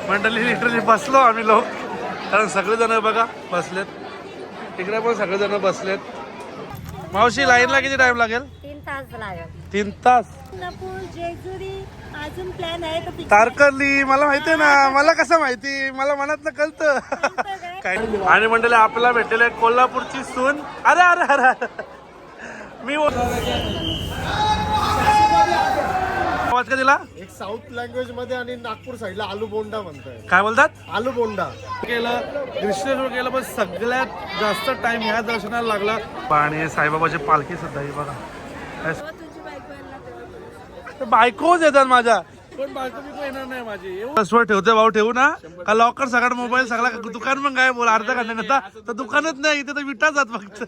मंडळी लिटरली बसलो आम्ही लोक, कारण सगळेजण बघा बसलेत, तिकडे पण सगळेजण बसलेत. मावशी लाईनला किती टाइम लागेल? 3 तास लागेल. 3 तास. जेजुरी अजून प्लॅन आहे का? तारकर्ली मला माहिती आहे ना, मला कसं माहिती, मला मनात न कळतं काय. आणि मंडळी आपल्याला भेटलेले कोल्हापूरची सून. अरे अरे अरे मी आवाज का दिला? एक साऊथ लँग्वेज मध्ये आणि नागपूर साईडला आलू बोंडा म्हणताय. काय बोलतात? आलू बोंडा केलं, कृष्णेश्वर केलं, पण सगळ्यात जास्त टाइम ह्या दर्शनाला लागला. आणि साईबाबाची पालखी सुद्धा ही बघा. बायकोच येतात माझ्या, पण बायको बिको येणार नाही माझी. बसवर ठेवते भाऊ, ठेवू ना का लॉकर सगळं मोबाईल सगळा दुकान पण काय बोल अर्धा घंटा तर दुकानच नाही, इथे तर विटा जात फक्त.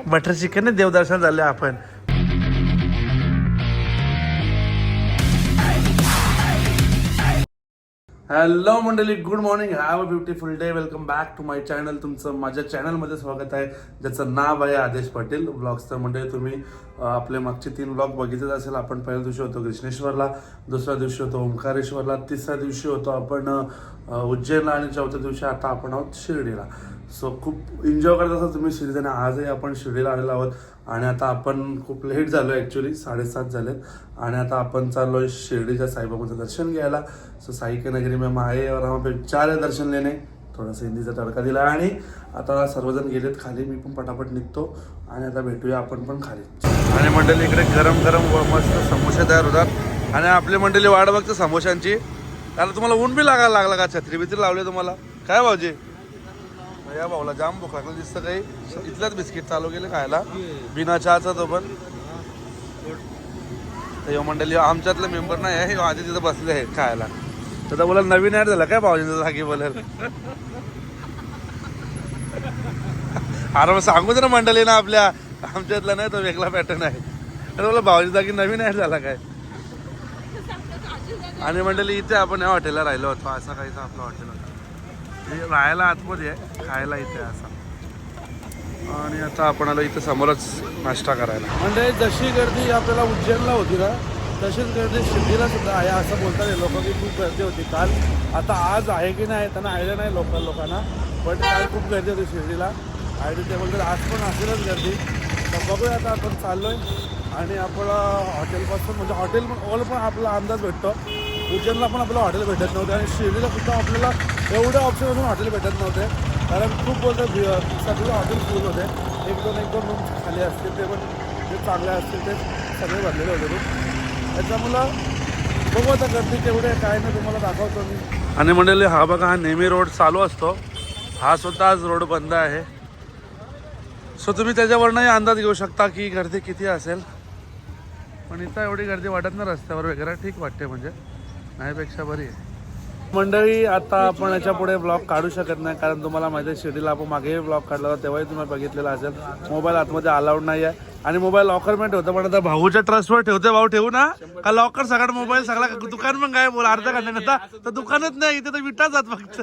बटर चिकन देवदर्शन झाले आपण. हॅलो मंडळी, good morning, have a beautiful day. Welcome back to my channel. तुमचं माझ्या चॅनलमध्ये स्वागत आहे, ज्याचं नाव आहे आदेश पाटील ब्लॉग्स. तर मंडळी तुम्ही आपले मागचे 3 ब्लॉग बघितलेच असेल. आपण पहिल्या दिवशी होतो कृष्णेश्वरला, दुसऱ्या दिवशी होतो ओंकारेश्वरला, तिसऱ्या दिवशी होतो आपण उज्जैनला आणि चौथ्या दिवशी आता आपण आहोत शिर्डीला. सो खूप एन्जॉय करत असाल तुम्ही शिर्डीला. आजही आपण शिर्डीला आलेलो आहोत आणि आता आपण खूप लेट झालो आहे, ॲक्च्युली 7:30 झालेत. आणि आता आपण चाललो आहे शिर्डीच्या साईबाबाचं दर्शन घ्यायला. सो साई के नगरी में आए और हम पे 4 दर्शन लेने. थोडासा हिंदीचा तडका दिला आणि आता सर्वजण गेलेत खाली. मी पण पटापट निघतो आणि आता भेटूया आपण पण खाली. आणि मंडळी इकडे गरम गरम मस्त समोसे तयार होतात आणि आपली मंडळी वाट बघते समोशांची. कारण तुम्हाला ऊन बी लागायला लागला का? छत्री बित्री लावली तुम्हाला काय भाऊजी? या भाऊला जाम भूक लागली दिसतं. काही इथल्याच बिस्किट चालू केले खायला, बिना चहाचा तो पण. तर मंडळी आमच्यातले मेंबर नाही आहे, आधी तिथं बसले आहेत खायला. तर बोला नवीन ॲड झाला काय भाऊजींचा जागी बोलेल? अरे मग सांगू दे ना मंडळी ना, आपल्या आमच्यातला नाही तो वेगळा पॅटर्न आहे. तर बोला भाऊजी जागी नवीन ॲड झाला काय? आणि मंडळी इथे आपण या हॉटेलला राहिलो होतो. असं काहीच आपलं हॉटेल होतं, राहायला आतमध्ये आहे, खायला इथे असा. आणि आता आपण आलो इथे समोरच नाश्ता करायला. म्हणजे जशी गर्दी आपल्याला उज्जैनला होती ना, तशीच गर्दी शिर्डीला सुद्धा आहे असं बोलतात लोक, की खूप गर्दी होती काल. आता आज आहे की नाही त्यांना आयडिया नाही लोकांना, पण काल खूप गर्दी होती शिर्डीला. आणि ते बोलतात आज पण असेलच गर्दी. तर बघूया आता आपण चाललो आहे आणि आपण हॉटेलपासून म्हणजे हॉटेल ऑल पण आपला अंदाज भेटतो. उज्जैनला पण आपल्याला हॉटेल भेटत नव्हते आणि शिर्डीला सुद्धा आपल्याला एवढ्या ऑप्शनपासून हॉटेल भेटत नव्हते, कारण खूप बोलतात सगळे हॉटेल फुल होते. एक दोन रूम खाली असतील, ते पण जे चांगले असतील ते सगळे भरलेले होते रूम. त्याच्यामुळं बघू आता गर्दी तेवढे काय नाही तुम्हाला दाखवतो मी. आणि मंडळी हा बघा, हा नेहमी रोड चालू असतो, हा सुद्धा आज रोड बंद आहे. सो तुम्ही त्याच्यावरनंही अंदाज घेऊ शकता की गर्दी किती असेल. पण इथं एवढी गर्दी वाटत नाही रस्त्यावर वगैरे, ठीक वाटते, म्हणजे नाहीपेक्षा बरी आहे. मंडळी आता आपण याच्या पुढे ब्लॉग काढू शकत नाही, कारण तुम्हाला माहिती आहे शिर्डीला आपण मागेही ब्लॉग काढला होता, तेव्हाही तुम्ही बघितलेला असेल. मोबाईल आतमध्ये अलाउड नाही आहे आणि मोबाईल लॉकरमध्ये ठेवतो. पण आता भाऊच्या ट्रस्टवर ठेवते, भाऊ ठेवू ना का लॉकर सगळं मोबाईल सगळा दुकान पण काय बोल अर्धा घंटा तर दुकानच नाही, इथे तर विटा जात फक्त.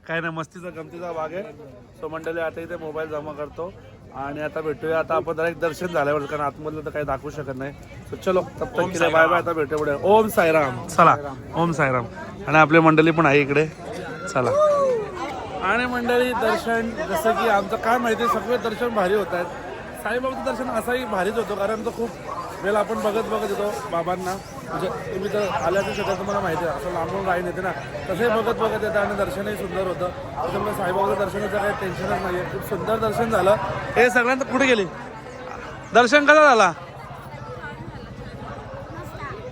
काय नाही, मस्तीचा गमतीचा भाग आहे. सो मंडळी आता इथे मोबाईल जमा करतो आणि आता भेटूया. आता आपण डायरेक्ट दर्शन झाल्यावर, कारण आतमधलं तर काही दाखवू शकत नाही. सो चलो तब तक बाय बाय. आता भेटू पुढे. ओम साईराम. चला ओम साईराम. आणि आपली मंडळी पण आहे इकडे, चला. आणि मंडळी दर्शन जसं की आमचं काय माहिती, सगळे दर्शन भारी होत आहेत. साईबाबाचं दर्शन असाही भारीच होतो, कारण तो खूप वेळ आपण बघत येतो बाबांना. म्हणजे तुम्ही तर आल्याचं सगळं तुम्हाला माहिती आहे, असं लांबून राहीन येते ना, तसंही बघत येतं आणि दर्शनही सुंदर होतं. त्याच्यामुळे साईबाबाचं दर्शनाचं काही टेन्शनच नाही आहे. खूप सुंदर दर्शन झालं. हे सगळ्यांना कुठे गेली? दर्शन कसा झाला?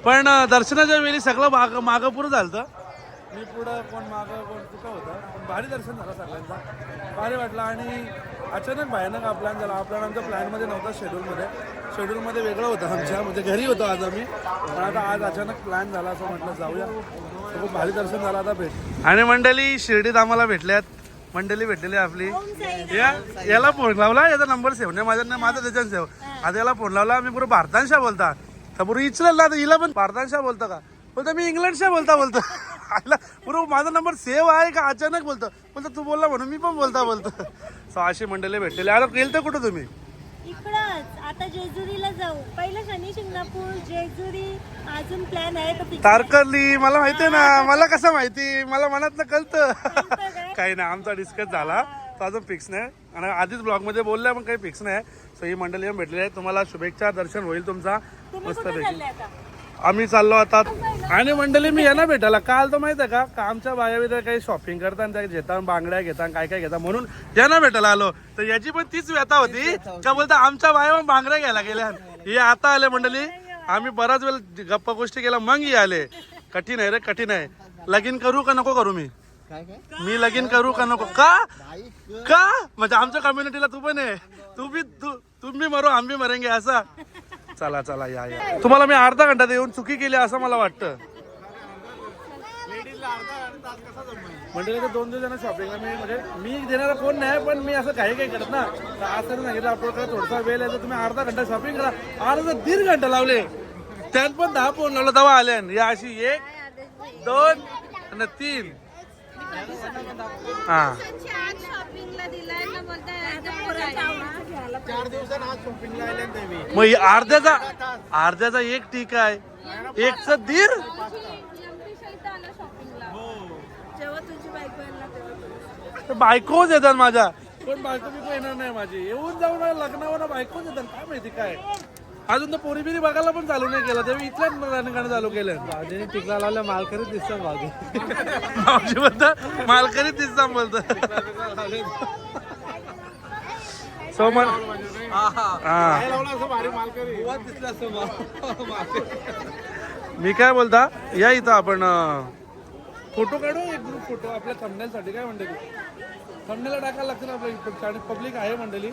पण दर्शनाच्या वेळी सगळं मागं पुरं झालं. मी पुढं कोण मागं कोण कुठं होतं, पण भारी दर्शन झालं सगळ्यांचा, भारी वाटलं. आणि अचानक भयानक हा प्लॅन झाला. हा प्लॅन आमच्या प्लॅनमध्ये नव्हता, शेड्यूलमध्ये वेगळं होतं आमच्या, म्हणजे घरी होतो आज आम्ही, पण आता आज अचानक प्लॅन झाला, असं म्हटलं जाऊया. खूप भारी दर्शन झालं. आता भेट. आणि मंडळी शिर्डीत आम्हाला भेटल्यात, मंडळी भेटलेली आपली. याला फोन लावला, याचा नंबर सेव्ह नाही माझा त्याच्यात सेव्ह. आता याला फोन लावला, आम्ही पुढे भारतांशा बोलता तर पुढे इचलेला, तर हिला पण भारतांशा बोलता का? बोलता मी इंग्लंडशा बोलता आला. बरोबर माझा नंबर सेव्ह आहे का? अचानक बोलतो तू बोलला म्हणून मी पण बोलता. सो अशी मंडळी भेटलेली. आता गेल तर कुठं तुम्ही? इकडंच आता जेजुरीला जाऊ. पहिलं शनी शिंगणापूर, जेजुरी, अजून प्लॅन आहे तो fix तारकर्ली मला माहिती आहे ना. मला कसं माहिती, मला मनात ना कळतं. काय? काही नाही, आमचा डिस्कस झाला तो अजून फिक्स नाही. आणि आधीच ब्लॉग मध्ये बोलल्या पण काही फिक्स नाही. सो ही मंडळी येऊन भेटलेली आहे. तुम्हाला शुभेच्छा, दर्शन होईल तुमचा तुम्ही मस्त कुठे पैकी. चालले आता? आम्ही चाललो आता. आणि मंडळी मी यांना भेटायला काल तो माहिती आहे का आमच्या बाया काही शॉपिंग करतात, त्या घेतात बांगड्या घेतात काय काय घेतात म्हणून यांना भेटायला आलो. तर याची पण तीच व्यथा होती का बोलता आमच्या बाया पण बांगड्या घ्यायला गेल्या. हे आता आले मंडळी. आम्ही बराच वेळ गप्पा गोष्टी केला मग ही आले. कठीण आहे रे, कठीण आहे. लगीन करू का नको करू? मी लगीन करू का नको? का म्हणजे आमच्या कम्युनिटीला तू पण आहे. तुम्ही मरो आम्ही मरेंगे असं. चला चला या. तुम्हाला मी अर्धा घंटा येऊन चुकी केली असं मला वाटतं. म्हणजे 2-2 जण शॉपिंगला मी देणारा कोण नाही, पण मी असं काही करत ना. असं सांगितलं आपल्याकडे थोडासा वेळ आहे तर तुम्ही अर्धा घंटा शॉपिंग करा. अर्धा 1.5 घंटा लावले, त्यात पण 10 फोन लावला तेव्हा आले. या अशी 1, 2 आणि 3. हा 4 दिवसांनी आज शॉपिंगला आले ना तुम्ही. मग अर्ध्याचा एक ठीक आहे, एकचा 1.5. बायकोच येतात माझ्या, पण बायको मी येणार नाही माझी. येऊन जाऊन लग्नावर बायकोच येतात. काय माहिती काय अजून तर पोरी बिरी बघायला पण चालू नाही केलं. तेव्हा इथल्याच गाणं चालू केलं. टिकला लावल्या मालकरीत दिसतात भाजी. मावशी बोलत मालकरी दिसता बोलत. सोमन मी काय बोलता या इथं आपण फोटो काढू. एक ग्रुप फोटो आपल्या थंबनेलसाठी. काय म्हणते थंबनेलला टाकायला लागतं ना आपल्या. आणि पब्लिक आहे मंडळी,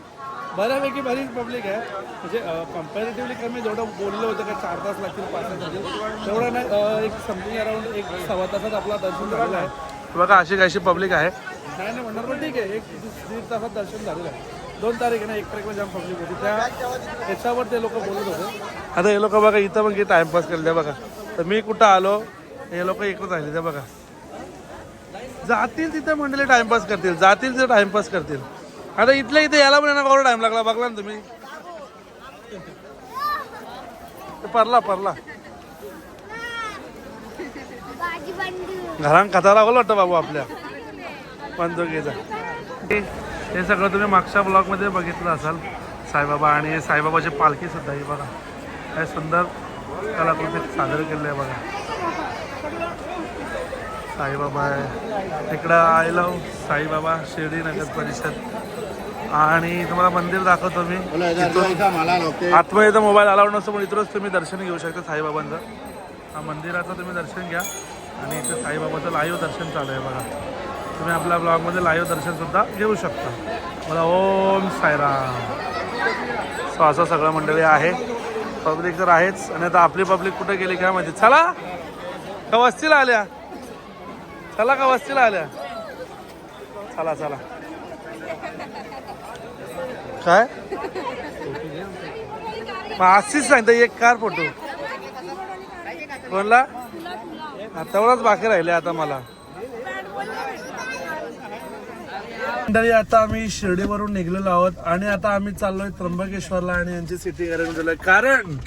बऱ्यापैकी बरीच पब्लिक आहे. म्हणजे कम्पॅरेटिव्हली कमी. जेवढं बोललं होतं का 4 तास लागतील 5 तास लागतील तेवढं नाही. एक समथिंग अराउंड 1-1.25 तासात आपला दर्शन झालेलं आहे. बघा अशी कशी पब्लिक आहे. नाही म्हणणार पण ठीक आहे. 1-1.5 तासात दर्शन झालेलं आहे. 2 तारीख आहे ना, 1 तारीखला जाम पब्लिक होती. त्याच्यावर ते लोक बोलत होते. आता हे लोक बघा इथं पण टाइमपास केले बघा. तर मी कुठं आलो, हे लोक इकडं राहिले. ते बघा जातील तिथे मंडळी टाइमपास करतील, जातील तिथे टाइमपास करतील. आता इथल्या इथे याला पण यांना टाइम लागला बघला ना तुम्ही. परला घरांत कथा लागलं वाटतं बाबू आपल्या बंदुकीचा. हे सगळं तुम्ही मागच्या ब्लॉगमध्ये बघितलं असाल. साईबाबा आणि साईबाबाची पालखी सुद्धा ही बघा काय सुंदर कलाकृती सादर केलेलं आहे बघा. साईबाबा आहे इकडं. आय लव्ह साईबाबा शिर्डी नगर परिषद. आणि तुम्हाला मंदिर दाखवतो मी. आतमध्ये इथं मोबाईल अलाउड नसतो पण इथूनच तुम्ही दर्शन घेऊ शकता साईबाबांचं. हा मंदिराचं तुम्ही दर्शन घ्या. आणि इथे साईबाबाचं लाईव्ह दर्शन चालू आहे बघा. तुम्ही आपल्या ब्लॉगमध्ये लाईव्ह दर्शनसुद्धा घेऊ शकता. मला ओम साईराम. सो असं सगळं मंडळी आहे. पब्लिक तर आहेच. आणि आता आपली पब्लिक कुठे गेली काय माहिती. चला का वस्तीला आल्या, चला का वस्तीला आल्या. चला चला काय अशीच सांगता. एक कार फोटो कोणला तेवढाच बाकी राहिले आता मला. मंडळी आता आम्ही शिर्डीवरून निघलेलो आहोत आणि आता आम्ही चाललोय त्र्यंबकेश्वरला. आणि यांची सिटी करून दिलोय कारण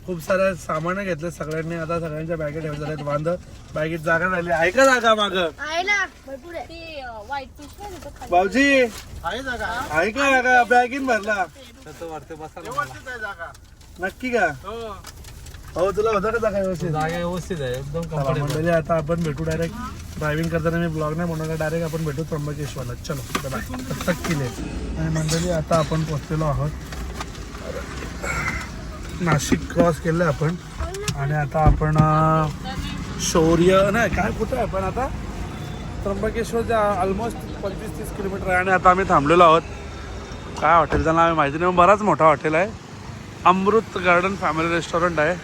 खूप साऱ्या सामान घेतले सगळ्यांनी. आता सगळ्यांच्या बॅगेत ठेवत झाल्यात बांध. बॅगेत जागा राहिली आहे का जागा माग भाऊजी आहे जागा. आहे का जागा? बॅगीन भरला जागा नक्की का? हो तुला होता का जागा व्यवस्थित? जागा व्यवस्थित आहे एकदम. मंडळी आता आपण भेटू डायरेक्ट. ड्रायव्हिंग करताना मी ब्लॉग नाही म्हणून डायरेक्ट आपण भेटू त्र्यंबकेश्वरला. चलो बाय. केले. आणि मंडळी आता आपण पोहोचलेलो आहोत. नाशिक क्रॉस केलं आपण. आणि आता आपण शौर्य नाही काय कुठं आहे आपण आता त्र्यंबकेश्वरच्या ऑलमोस्ट 25-30 किलोमीटर आहे. आणि आता आम्ही थांबलेलो आहोत. काय हॉटेलचं नाव आहे माहिती नाही, बराच मोठा हॉटेल आहे. अमृत गार्डन फॅमिली रेस्टॉरंट आहे.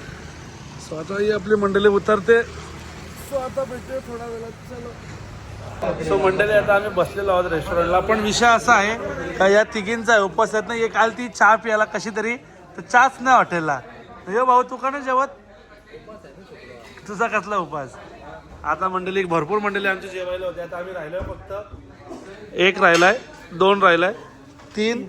सो आता ही आपली मंडळी उतरते. सो आता भेटूया थोडा वेळात. चलो. सो मंडळी आता आम्ही बसलेलो आहोत रेस्टॉरंटला. पण विषय असा आहे का या तिघींचा उपास येत नाही. काल ती चहा प्यायला कशी तरी तर चहाच नाही हॉटेलला. हे भाऊ तू का नाही जेवत? तुझा कसला उपास? आता मंडळी भरपूर मंडळी आमची जेवायला होते. आता आम्ही राहिलोय फक्त 1 राहिलाय, 2 राहिलाय, 3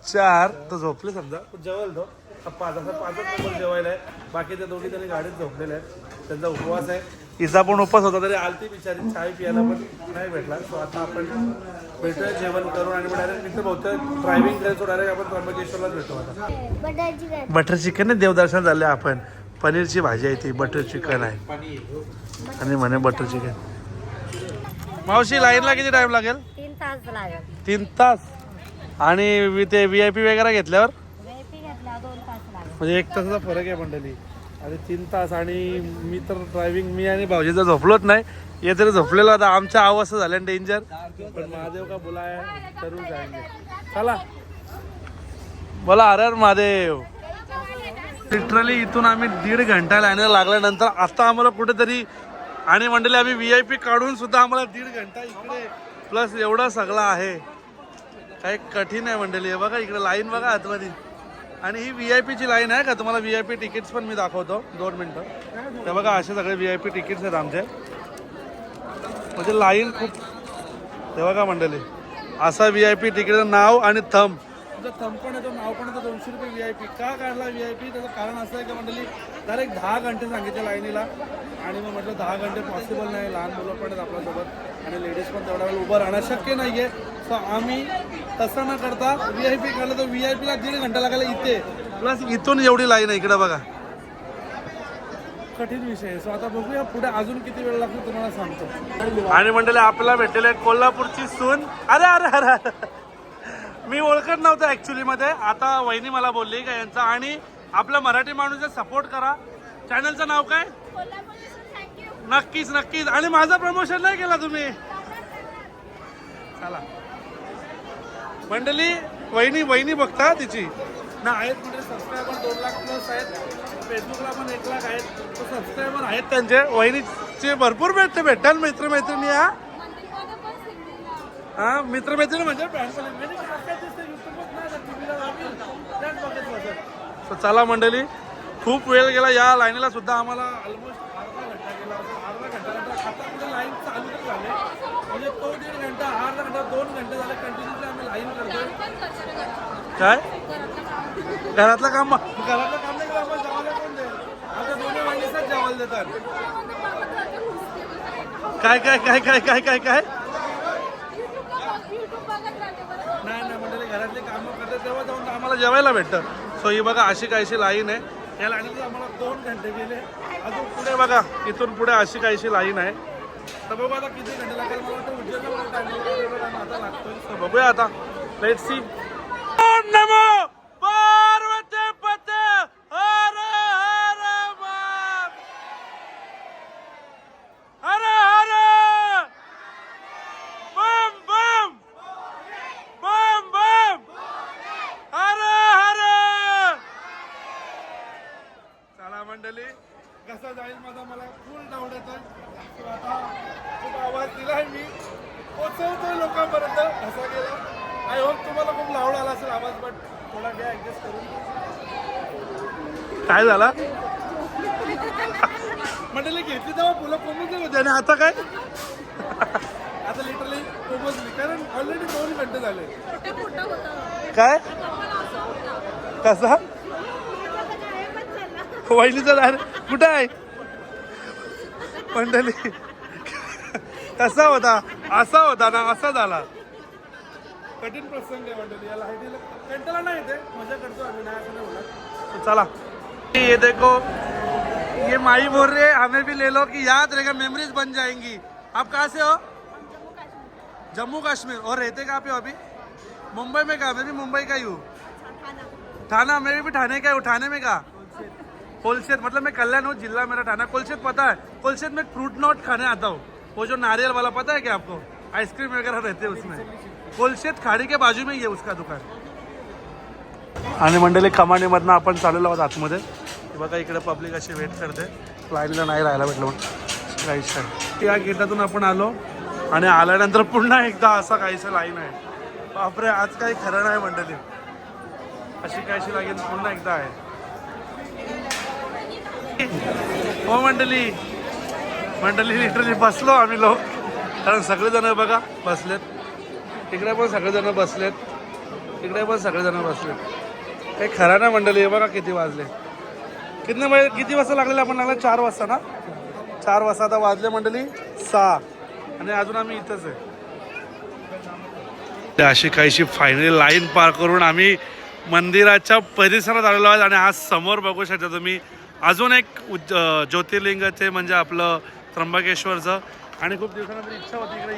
4 तो झोपले समजा जेवायला तो 5 असं 5च नंबर जेवायला आहे. बाकी त्या दोघी तरी गाडीत झोपलेले आहेत. त्यांचा उपवास आहे. हिचा पण उपवास होता तरी आलती बिचारी चाय पियाला पण नाही भेटला. सो आता आपण भेटूया जेवण करून आणि डायरेक्ट मित्र बहुतेक ड्रायव्हिंग करेल. सो डायरेक्ट आपण त्र्यंबकेश्वरलाच भेटू आता. बटर चिकन आहे. देवदर्शन झाले आपण. पनीरची भाजी आहे ती बटर चिकन आहे आणि म्हणे बटर चिकन. मावशी लाईनला किती टाइम लागेल? 3 तास लागेल. 3 तास. आणि ते VIP वगैरे घेतल्यावर VIP घेतला 2 तास लागेल. म्हणजे 1 तासाचा फरक आहे मंडळी. आणि 3 तास. आणि मी तर ड्रायव्हिंग मी आणि भाऊजीचा झोपलोच नाही. हे तरी झोपलेलो आता. आमच्या अवस्था झाल्या डेंजर. पण महादेव का बुलाया जरूर जाएंगे. चला बोला हर हर महादेव. लिटरली इथून आम्ही 1.5 घंटा लाईनला लागल्यानंतर आता आम्हाला कुठेतरी आणि मंडळी आम्ही VIP काढून सुद्धा आम्हाला 1.5 घंटा इकडे प्लस एवढा सगळा आहे. काही कठीण आहे मंडळी. हे बघा इकडे लाईन बघा आतमध्ये. आणि ही VIP ची लाईन आहे का? तुम्हाला VIP तिकीट्स पण मी दाखवतो 2 मिनटं. ते बघा असे सगळे VIP तिकीट्स आहेत आमचे. म्हणजे लाईन खूप. हे बघा मंडळी असा VIP तिकीटचं नाव आणि थंब. तुझं थंब पण येतो नाव पण येतो. 200 रुपये VIP. का काढला VIP? त्याचं कारण असं आहे का मंडळी डायरेक्ट 10 घंटे सांगितले लाईनीला. आणि मग म्हटलं 10 घंटे पॉसिबल नाही. लहान मुलं पण आहेत आपल्यासोबत आणि लेडीज पण तेवढ्या वेळ उभं राहणं शक्य नाही आहे. सो आम्ही तसं न करता VIP काढलं तर VIP ला 1.5 घंटा लागायला इथे. प्लस इथून एवढी लाईन आहे इकडे बघा. कठीण विषय आहे. सो आता बघूया पुढे अजून किती वेळ लागतो तुम्हाला सांगतो. आणि मंडळी आपल्याला भेटलेले कोल्हापूरची सून. अरे अरे अरे मी ओळखत नव्हतं ऍक्च्युली मध्ये. आता वहिनी मला बोलली का यांचा. आणि आपला मराठी माणूस सपोर्ट करा. चॅनलचं नाव काय? नक्कीच नक्कीच. आणि माझं प्रमोशन नाही केला तुम्ही. चला मंडळी वहिनी बघता तिची ना आहेत. म्हणजे सबस्क्रायबर 2 लाख प्लस आहेत. फेसबुकला पण 1 लाख आहेत. तो सबस्क्रायबर आहेत त्यांचे. वहिनीचे भरपूर भेटतात मित्रमैत्रिणी. हा मित्रमैत्रिणी म्हणजे चला मंडळी खूप वेळ गेला या लाईनीला सुद्धा. आम्हाला ऑलमोस्ट अर्धा घंटा गेला. अर्धा घंट्यानंतर आता पुढे लाईन चालू झाले. म्हणजे तो 1.5 घंटा अर्धा घंटा 2 घंटे झाले कंटिन्युअसली आम्ही लाईन करतोय. काय घरातलं काम नाही केलं. आम्हाला जेवायला कोण दे? आता दोन्ही वाहिनीच जेवायला देतात. काय काय काय काय काय काय काय नाही नाही मंडळी घरातली कामं करतात तेव्हा जाऊन आम्हाला जेवायला भेटतं. सो ही बघा अशी काहीशी लाईन आहे. या लाईनीत आम्हाला 2 घंटे गेले. अजून पुढे बघा इथून पुढे अशी काहीशी लाईन आहे. तर बघू आता किती घंटे लागेल. मला वाटतं उज्जैनला टाइम आता लागतोय. बघूया आता. Let's see. ओम नमो पार्वती पते हर हर हर हर बम बम बम बम हर हर. चला मंडळी कसा जाईल माझा मला फुल डाऊट येतोय. आता खूप आवाज दिलाय मी. पोचवतोय लोकांपर्यंत. कसा गेला आय होप तुम्हाला खूप लाऊड आला असेल आवाज. बट थोडा घ्या ऍडजस्ट करून. काय झाला मंडळी घेतली तेव्हा फुलं कोंबून होते आणि आता काय आता लिटरली कोंबजली. कारण ऑलरेडी 2 घंटे झाले. काय कसा वहिनीचा डायरेक्ट कुठं आहे मंडळी. कसा होता असा होता ना असा झाला. कठीण प्रसंग आहे मंडळी. याला कंटाळा नाही येते. मजा करतो आम्ही. नाही असं नाही बोला. चला ये देखो ये माई बोल रहे हमें भी ले लो कि याद रहेगा मेमोरीज बन जाएंगी. आप कहाँ से हो? जम्मू कश्मीर. और रहते कहाँ पे हो अभी? मुंबई में. कहाँ? मैं भी मुंबई का ही हूँ. थाना. मैं भी ठाणे का हूँ. ठाणे में कहाँ? कोलशेत. मतलब मैं कल्याण हूँ. जिला मेरा ठाना. कोलशेत पता है? कोलशेत में फ्रूट नॉट खाने आता हूँ. वो जो नारियल वाला पता है क्या आपको? आइसक्रीम वगैरह रहते हैं उसमें. कोलशेत खाड़ी के बाजू में ही है उसका दुकान. आणि मंडळी कमानीमधनं आपण चाललेलो आहोत आतमध्ये. बघा इकडे पब्लिक अशी वेट करते. लाईनला नाही राहायला भेटलं म्हणून काहीच नाही. या गेटातून आपण आलो आणि आल्यानंतर पुन्हा एकदा असा काहीसं लाईन आहे. बापरे आज काही खरं नाही मंडळी. अशी काहीशी लाईन पुन्हा एकदा आहे. हो मंडळी लिटरली बसलो आम्ही लोक. कारण सगळेजण बघा बसलेत. इकडे पण सगळेजण बसलेत. इकडे पण सगळेजण बसले. काही खरा ना मंडळी. हे बघा किती वाजले. किती वाजता लागलेले आपण? लागला 4 वाजता ना. 4 वाजता. आता वाजले मंडळी 6 आणि अजून आम्ही इथंच आहे. अशी काहीशी फायनली लाईन पार करून आम्ही मंदिराच्या परिसरात आलेलो आहोत. आणि आज समोर बघू शकता तुम्ही अजून एक ज्योतिर्लिंगाचे म्हणजे आपलं त्र्यंबकेश्वरचं. आणि खूप दिवसानंतर इच्छा होती इकडे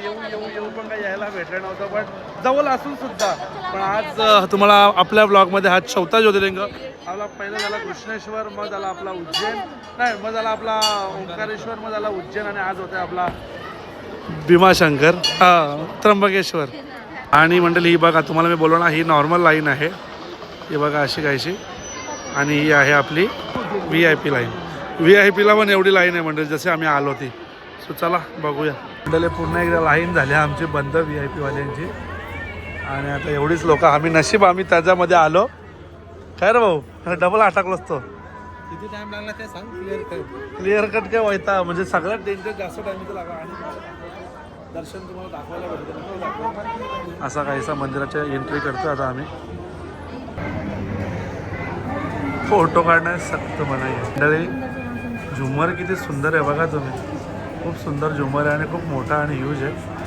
येऊ पण काही यायला भेटलं नव्हतं. पण जवळ असून सुद्धा पण आज तुम्हाला आपल्या ब्लॉगमध्ये हा 4था ज्योतिर्लिंग. आपला पहिला झाला कृष्णेश्वर, मग झाला आपला उज्जैन, नाही मग झाला आपला ओंकारेश्वर, मग झाला उज्जैन आणि आज होता आपला भीमाशंकर त्र्यंबकेश्वर. आणि मंडळी ही बघा तुम्हाला मी बोललो ना ही नॉर्मल लाईन आहे. ही बघा अशी काहीशी. आणि ही आहे आपली VIP लाईन. VIPला पण एवढी लाईन आहे मंडळी जसे आम्ही आलो ती. सो चला बघूया. मंडळी पुन्हा एकदा लाईन झाली आमची बंद VIP वाल्यांची. आणि आता एवढीच लोक. आम्ही नशीब आम्ही त्याच्यामध्ये आलो. काय रे भाऊ डबल अटकलो असतो. किती टाइम लागला ते सांग. क्लिअर कट काय व्हायचा म्हणजे सगळ्यात डेंजर जास्त टाइम लागला. आणि दर्शन तुम्हाला दाखवायला भेटतं. असा काहीसा मंदिराच्या एंट्री करतो आता आम्ही. फोटो काढण्यास सक्त मनाई आहे. मंडळी झुमर किती सुंदर आहे बघा तुम्ही. खूप सुंदर झुमर आहे आणि खूप मोठा आणि ह्यूज आहे.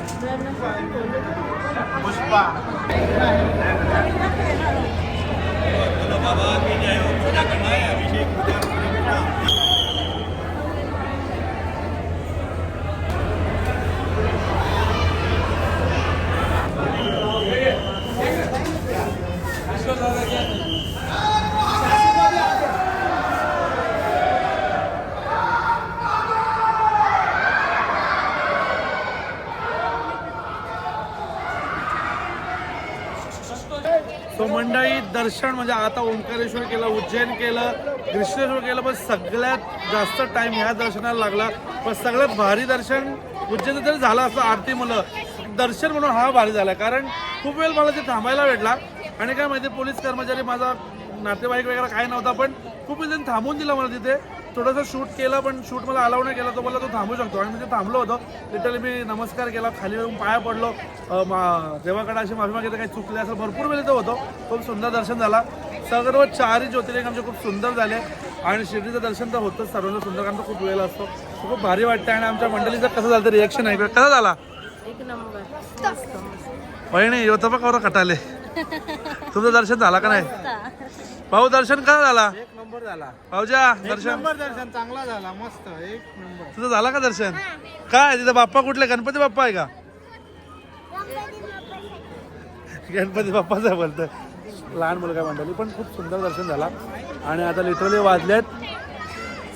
तो मंडळी दर्शन म्हणजे आता ओंकारेश्वर केलं, उज्जैन केलं, कृष्णेश्वर केलं, पण सगळ्यात जास्त टाइम ह्या दर्शनाला लागला. पण सगळ्यात भारी दर्शन उज्जैनचं तरी झालं असं. आरती म्हणलं दर्शन म्हणून हा भारी झाला. कारण खूप वेळ मला ते थांबायला भेटला. आणि काय माहिती पोलीस कर्मचारी माझा नातेवाईक वगैरे काय नव्हता. पण खूप वेळ त्यांनी थांबून दिलं मला तिथे. थोडंसं शूट केलं पण शूट मला अलाउ नाही केला. तो मला तो थांबू शकतो. आणि मी ते थांबलो होतो. लिटरली मी नमस्कार केला, खाली येऊन पाया पडलो, देवाकडे अशी माफी मागितली काही चुकले असं. भरपूर वेळ इथं होतो. खूप सुंदर दर्शन झाला. सर्व 4ही ज्योतिर्लिंग आमचे खूप सुंदर झाले. आणि शिर्डीचं दर्शन तर होतंच सर्वांना सुंदर कारण तो खूप वेळ असतो. खूप भारी वाटतं. आणि आमच्या मंडळीचं कसं झालं रिॲक्शन आहे कसा झाला? एक नंबर. वहिनी होतं बघ कवर कटाले. तुझं दर्शन झाला का नाही भाऊ? दर्शन कसा झाला? एक नंबर झाला. भाऊजा दर्शन दर्शन चांगला झाला. मस्त एक नंबर. तुझं झाला का दर्शन? काय तिथं बाप्पा कुठले? गणपती बाप्पा आहे का? गणपती बाप्पाचं बोलतं. लहान मुलगा मंडळी पण खूप सुंदर दर्शन झाला. आणि आता लिटरली वाजलेत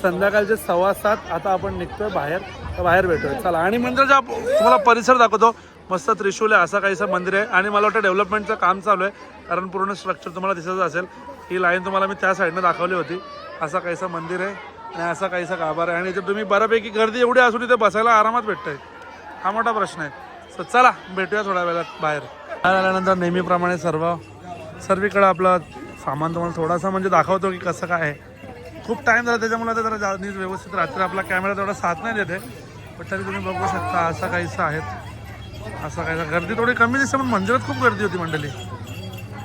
संध्याकाळचे 7:15. आता आपण निघतोय बाहेर भेटूया चला. आणि मंदिराचा तुम्हाला परिसर दाखवतो. मस्त त्रिशूल आहे असं काहीसं मंदिर आहे. आणि मला वाटतं डेव्हलपमेंटचं काम चालू आहे कारण पूर्ण स्ट्रक्चर तुम्हाला दिसत असेल. ही लाईन तुम्हाला मी त्या साईडनं दाखवली होती. असा काहीसं मंदिर आहे आणि असा काहीसा गाभार आहे. आणि इथे तुम्ही बऱ्यापैकी गर्दी एवढी असून इथे बसायला आरामात भेटतंय. हा मोठा प्रश्न आहे. सो चला भेटूया थोड्या वेळात बाहेर आल्यानंतर. नेहमीप्रमाणे सर्वीकडं आपलं सामान तुम्हाला थोडासा म्हणजे दाखवतो की कसं काय आहे. खूप टाईम झाला त्याच्यामुळे आता जरा नीट व्यवस्थित रात्री आपला कॅमेरा तेवढा साथ नाही देते. पण तरी तुम्ही बघू शकता असं काहीसं आहेत. असं काहीसा गर्दी थोडी कमी दिसते पण मंदिरात खूप गर्दी होती मंडळी.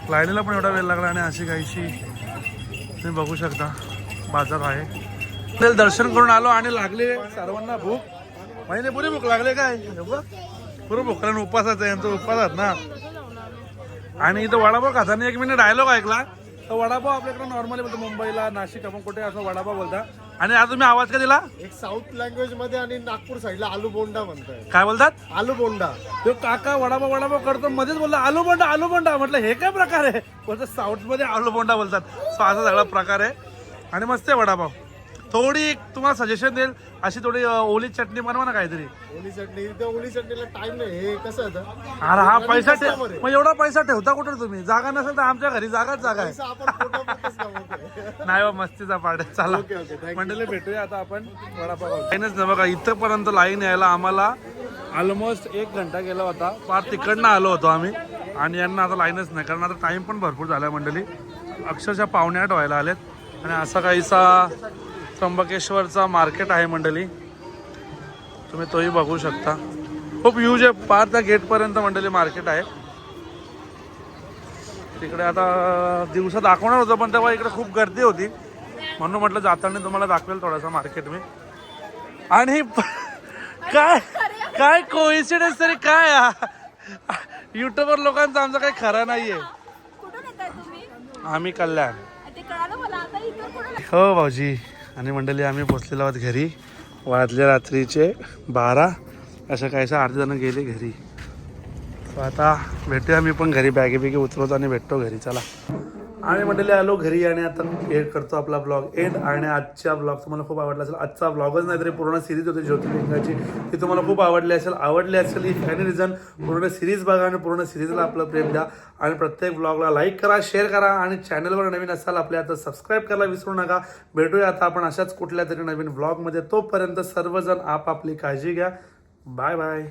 लाईनीला पण एवढा वेळ लागला. आणि अशी काहीशी तुम्ही बघू शकता बाजार आहे. दर्शन करून आलो आणि लागले सर्वांना भूक. महिने पुरी भूक लागले काय पुरं भूक कारण उपवासाचं यांचं उपवासात ना. आणि इथं वडापाव खाताना एक मिनिट डायलॉग ऐकला तर वडापाव आपल्याकडे नॉर्मली बोलतो मुंबईला नाशिक आपण कुठे असं वडापाव बोलता. आणि आज तुम्ही आवाज का दिला? एक साऊथ लँग्वेज मध्ये आणि नागपूर साईडला आलू बोंडा म्हणताय. काय बोलतात? आलू बोंडा. तो काका वडापाव करतो मध्येच बोलला आलू बोंडा. म्हटलं हे काय प्रकार आहे? बोलतात साऊथ मध्ये आलू बोंडा बोलतात. सो असा सगळा प्रकार आहे. आणि मस्त आहे वडापाव. थोडी तुम्हाला सजेशन देईल अशी थोडी ओली चटणी बनवा ना काहीतरी. ओली चटणी. ओली चटणीला टाइम नाही. हे कसं होतं अरे हा पैसा मग एवढा पैसा ठेवता कुठे तुम्ही? जागा नसेल तर आमच्या घरी जागा आहे. आपण पोटापुरतंच कमवतोय. नाही बा मस्तीचा पाड. चला मंडळी भेटूया आता आपण वडापाव. लाईनच नाही बघा इथंपर्यंत लाईन यायला आम्हाला ऑलमोस्ट 1 घंटा गेला होता. फार तिकडनं आलो होतो आम्ही. आणि यांना आता लाईनच नाही कारण आता टाईम पण भरपूर झाला आहे मंडळी. अक्षरशः 7:45 व्हायला आलेत. आणि असा काहीसा त्र्यंबकेश्वरचा मार्केट आहे मंडळी. तुम्ही तोही बघू शकता. खूप ह्यूज आहे. पार त्या गेटपर्यंत मंडळी मार्केट आहे. तिकडे आता दिवसा दाखवणार होतं पण तेव्हा इकडे खूप गर्दी होती म्हणून म्हटलं जाताना तुम्हाला दाखवेल थोडासा मार्केट मी. आणि काय काय कोइन्सिडन्स तरी काय युट्यूबर लोकांचा आमचा काही खरा नाहीये. कुठून येताय तुम्ही? आम्ही कल्याण. ते कळालं मला आता इथून कुठून. हो भाऊजी आणि मंडळी आम्ही पोचलेलो आहोत घरी. वाजले रात्रीचे 12. असं काहीसं अर्धे जण गेले घरी. तो आता भेटूया मी पण घरी बॅगी उतरवतो आणि भेटतो घरी. चला आणि मंडळी आलो घरी आणि आता एड करतो आपला ब्लॉग एंड. आणि आजच्या ब्लॉग तुम्हाला खूप आवडला असेल. आजचा ब्लॉगच नाही तरी पूर्ण सिरीज होती ज्योतिर्लिंगाची ती तुम्हाला खूप आवडली असेल ही फॅनी रिझन. पूर्ण सिरीज बघा आणि पूर्ण सिरीजला आपलं प्रेम द्या आणि प्रत्येक ब्लॉगला लाईक करा शेअर करा आणि चॅनलवर नवीन असाल आपल्या आता सबस्क्राईब करायला विसरू नका. भेटूया आता आपण अशाच कुठल्या तरी नवीन ब्लॉगमध्ये. तोपर्यंत सर्वजण आपापली काळजी घ्या. Bye bye.